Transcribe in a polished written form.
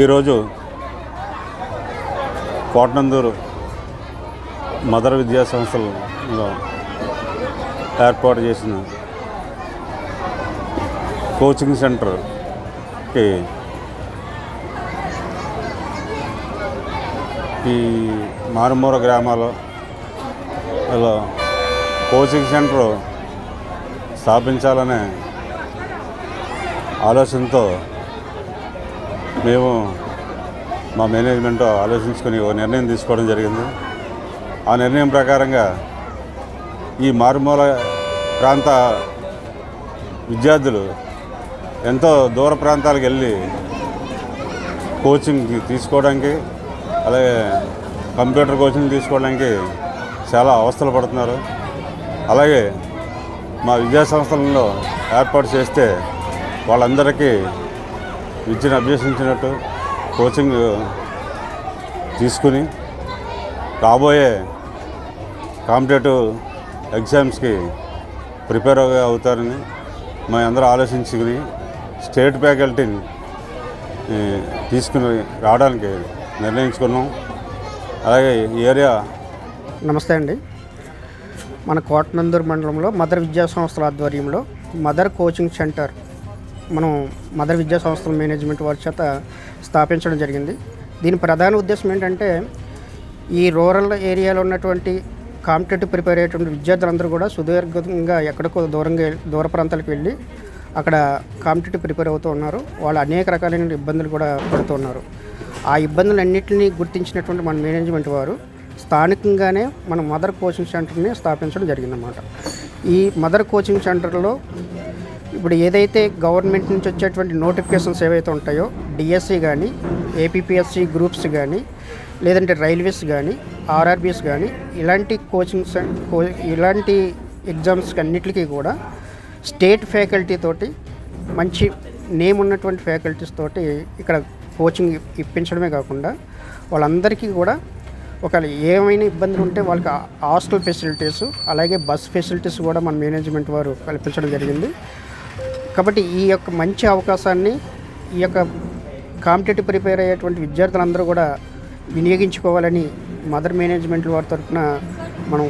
ఈరోజు కోటనందూరు మదర్ విద్యా సంస్థలలో ఏర్పాటు చేసిన కోచింగ్ సెంటర్కి ఈ మారుమూల గ్రామాల్లో కోచింగ్ సెంటర్ స్థాపించాలనే ఆలోచనతో మేము మా మేనేజ్మెంట్ ఆలోచించుకొని ఒక నిర్ణయం తీసుకోవడం జరిగింది. ఆ నిర్ణయం ప్రకారంగా ఈ మారుమూల ప్రాంత విద్యార్థులు ఎంతో దూర ప్రాంతాలకు వెళ్ళి కోచింగ్ తీసుకోవడానికి, అలాగే కంప్యూటర్ కోచింగ్ తీసుకోవడానికి చాలా అవస్థలు పడుతున్నారు. అలాగే మా విద్యా సంస్థలలో ఏర్పాటు చేస్తే వాళ్ళందరికీ విద్యను అభ్యసించినట్టు కోచింగ్ తీసుకుని రాబోయే కాంపిటేటివ్ ఎగ్జామ్స్కి ప్రిపేర్ అవుతారని మేము అందరూ ఆలోచించుకుని స్టేట్ ఫ్యాకల్టీని తీసుకుని రావడానికి నిర్ణయించుకున్నాం. అలాగే ఈ ఏరియా. నమస్తే అండి. మన కోటనందూరు మండలంలో మదర్ విద్యా సంస్థల ఆధ్వర్యంలో మదర్ కోచింగ్ సెంటర్ మనం మదర్ విద్యా సంస్థల మేనేజ్మెంట్ వారి చేత స్థాపించడం జరిగింది. దీని ప్రధాన ఉద్దేశం ఏంటంటే, ఈ రూరల్ ఏరియాలో ఉన్నటువంటి కాంపిటేటివ్ ప్రిపేర్ అయ్యేటువంటి విద్యార్థులందరూ కూడా సుదీర్ఘంగా ఎక్కడికో దూర ప్రాంతాలకు వెళ్ళి అక్కడ కాంపిటేటివ్ ప్రిపేర్ అవుతూ ఉన్నారు. వాళ్ళు అనేక రకాలైన ఇబ్బందులు కూడా పడుతున్నారు. ఆ ఇబ్బందులన్నింటినీ గుర్తించినటువంటి మన మేనేజ్మెంట్ వారు స్థానికంగానే మన మదర్ కోచింగ్ సెంటర్ని స్థాపించడం జరిగిందన్నమాట. ఈ మదర్ కోచింగ్ సెంటర్లో ఇప్పుడు ఏదైతే గవర్నమెంట్ నుంచి వచ్చేటువంటి నోటిఫికేషన్స్ ఏవైతే ఉంటాయో, డిఎస్సి కానీ, ఏపీపీఎస్సి గ్రూప్స్ కానీ, లేదంటే రైల్వేస్ కానీ, ఆర్ఆర్బీస్ కానీ, ఇలాంటి ఇలాంటి ఎగ్జామ్స్కి అన్నిటికీ కూడా స్టేట్ ఫ్యాకల్టీ తోటి, మంచి నేమ్ ఉన్నటువంటి ఫ్యాకల్టీస్ తోటి ఇక్కడ కోచింగ్ ఇప్పించడమే కాకుండా వాళ్ళందరికీ కూడా ఒకవేళ ఏమైనా ఇబ్బందులు ఉంటే వాళ్ళకి హాస్టల్ ఫెసిలిటీస్, అలాగే బస్ ఫెసిలిటీస్ కూడా మన మేనేజ్మెంట్ వారు కల్పించడం జరిగింది. కాబట్టి ఈ యొక్క మంచి అవకాశాన్ని ఈ యొక్క కాంపిటేటివ్ ప్రిపేర్ అయ్యేటువంటి విద్యార్థులందరూ కూడా వినియోగించుకోవాలని మదర్ మేనేజ్మెంట్ వారి తరఫున మనం